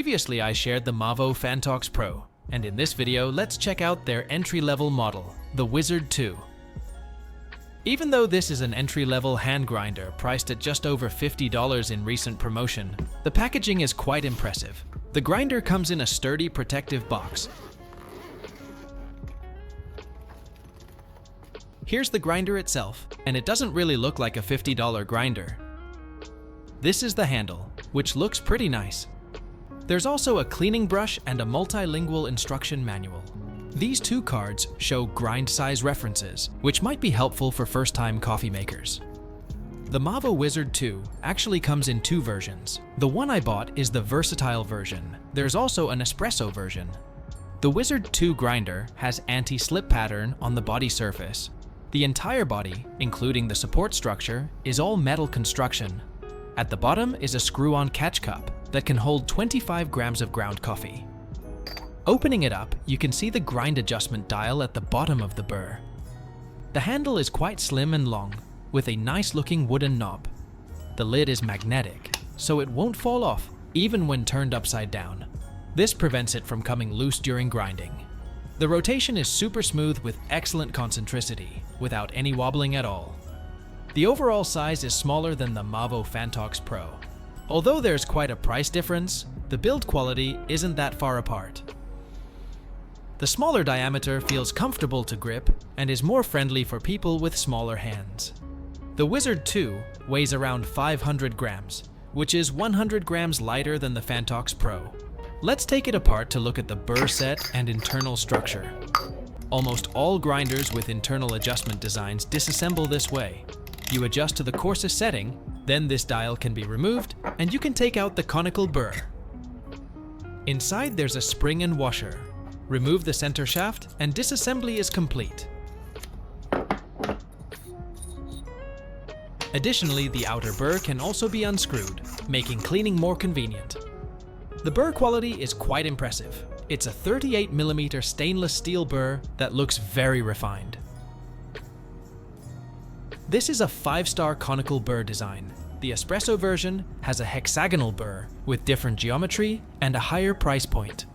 Previously, I shared the Mavo Phantox Pro, and in this video, let's check out their entry-level model, the Wizard 2. Even though this is an entry-level hand grinder priced at just over $50 in recent promotion, the packaging is quite impressive. The grinder comes in a sturdy protective box. Here's the grinder itself, and it doesn't really look like a $50 grinder. This is the handle, which looks pretty nice. There's also a cleaning brush and a multilingual instruction manual. These two cards show grind size references, which might be helpful for first-time coffee makers. The Mavo Wizard 2 actually comes in two versions. The one I bought is the versatile version. There's also an espresso version. The Wizard 2 grinder has anti-slip pattern on the body surface. The entire body, including the support structure, is all metal construction. At the bottom is a screw-on catch cup that can hold 25 grams of ground coffee. Opening it up, you can see the grind adjustment dial at the bottom of the burr. The handle is quite slim and long, with a nice-looking wooden knob. The lid is magnetic, so it won't fall off, even when turned upside down. This prevents it from coming loose during grinding. The rotation is super smooth with excellent concentricity, without any wobbling at all. The overall size is smaller than the Mavo Phantox Pro. Although there's quite a price difference, the build quality isn't that far apart. The smaller diameter feels comfortable to grip and is more friendly for people with smaller hands. The Wizard 2 weighs around 500 grams, which is 100 grams lighter than the Phantox Pro. Let's take it apart to look at the burr set and internal structure. Almost all grinders with internal adjustment designs disassemble this way. You adjust to the coarsest setting, then this dial can be removed, and you can take out the conical burr. Inside there's a spring and washer. Remove the center shaft, and disassembly is complete. Additionally, the outer burr can also be unscrewed, making cleaning more convenient. The burr quality is quite impressive. It's a 38mm stainless steel burr that looks very refined. This is a 5-star conical burr design. The espresso version has a hexagonal burr with different geometry and a higher price point.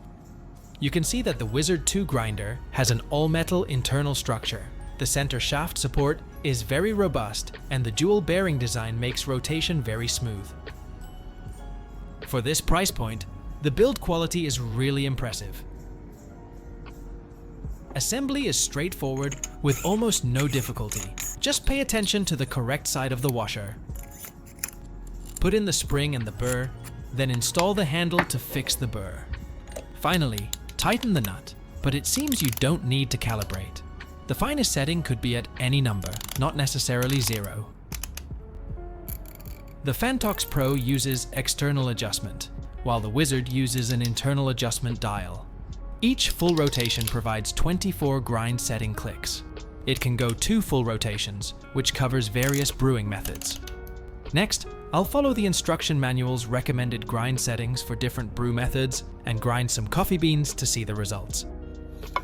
You can see that the Wizard 2 grinder has an all-metal internal structure. The center shaft support is very robust, and the dual bearing design makes rotation very smooth. For this price point, the build quality is really impressive. Assembly is straightforward with almost no difficulty. Just pay attention to the correct side of the washer. Put in the spring and the burr, then install the handle to fix the burr. Finally, tighten the nut, but it seems you don't need to calibrate. The finest setting could be at any number, not necessarily 0. The Phantox Pro uses external adjustment, while the Wizard uses an internal adjustment dial. Each full rotation provides 24 grind setting clicks. It can go 2 full rotations, which covers various brewing methods. Next, I'll follow the instruction manual's recommended grind settings for different brew methods and grind some coffee beans to see the results.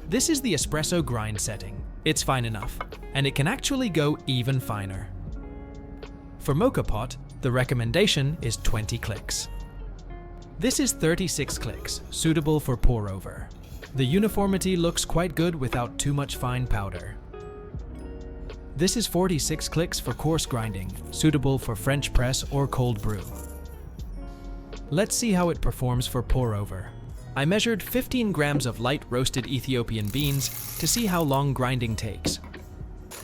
This is the espresso grind setting. It's fine enough, and it can actually go even finer. For mocha pot, the recommendation is 20 clicks. This is 36 clicks, suitable for pour over. The uniformity looks quite good without too much fine powder. This is 46 clicks for coarse grinding, suitable for French press or cold brew. Let's see how it performs for pour over. I measured 15 grams of light roasted Ethiopian beans to see how long grinding takes.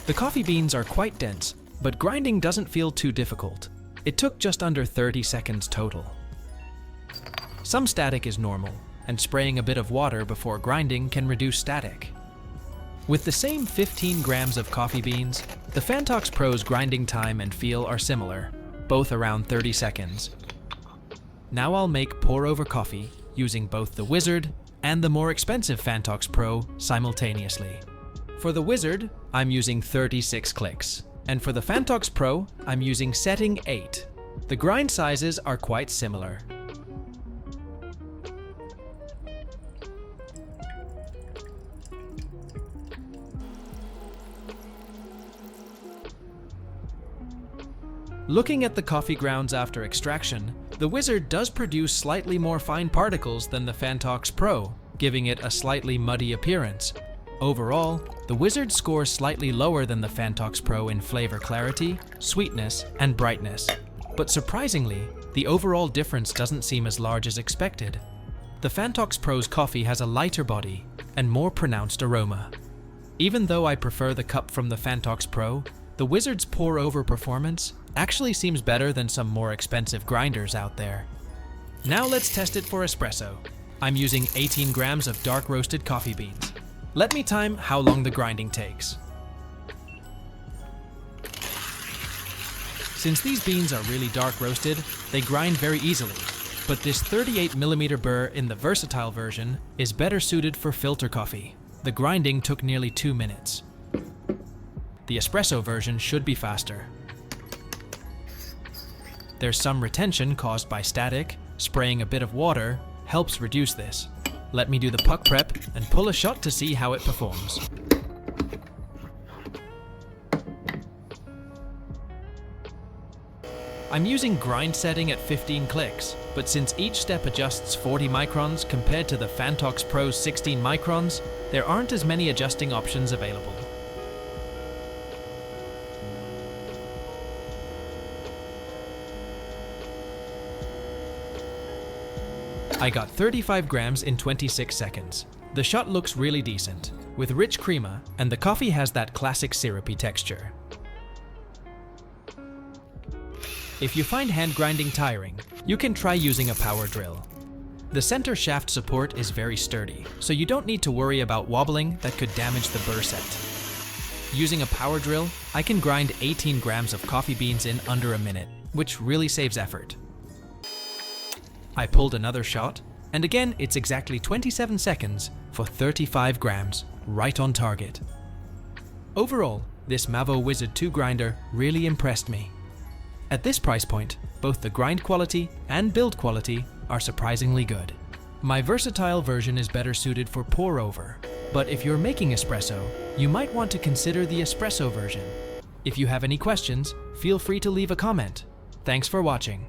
The coffee beans are quite dense, but grinding doesn't feel too difficult. It took just under 30 seconds total. Some static is normal, and spraying a bit of water before grinding can reduce static. With the same 15 grams of coffee beans, the Phantox Pro's grinding time and feel are similar, both around 30 seconds. Now I'll make pour-over coffee using both the Wizard and the more expensive Phantox Pro simultaneously. For the Wizard, I'm using 36 clicks, and for the Phantox Pro, I'm using setting 8. The grind sizes are quite similar. Looking at the coffee grounds after extraction, The Wizard does produce slightly more fine particles than the Phantox Pro, giving it a slightly muddy appearance. Overall, the Wizard scores slightly lower than the Phantox Pro in flavor clarity, sweetness, and brightness. But surprisingly, the overall difference doesn't seem as large as expected. The Phantox Pro's coffee has a lighter body and more pronounced aroma. Even though I prefer the cup from the Phantox Pro, the Wizard's pour-over performance actually seems better than some more expensive grinders out there. Now let's test it for espresso. I'm using 18 grams of dark roasted coffee beans. Let me time how long the grinding takes. Since these beans are really dark roasted, they grind very easily, but this 38mm burr in the versatile version is better suited for filter coffee. The grinding took nearly 2 minutes. The espresso version should be faster. There's some retention caused by static. Spraying a bit of water helps reduce this. Let me do the puck prep and pull a shot to see how it performs. I'm using grind setting at 15 clicks, but since each step adjusts 40 microns compared to the Phantox Pro's 16 microns, there aren't as many adjusting options available. I got 35 grams in 26 seconds. The shot looks really decent, with rich crema, and the coffee has that classic syrupy texture. If you find hand grinding tiring, you can try using a power drill. The center shaft support is very sturdy, so you don't need to worry about wobbling that could damage the burr set. Using a power drill, I can grind 18 grams of coffee beans in under a minute, which really saves effort. I pulled another shot, and again it's exactly 27 seconds for 35 grams, right on target. Overall, this Mavo Wizard 2 grinder really impressed me. At this price point, both the grind quality and build quality are surprisingly good. My versatile version is better suited for pour-over, but if you're making espresso, you might want to consider the espresso version. If you have any questions, feel free to leave a comment. Thanks for watching.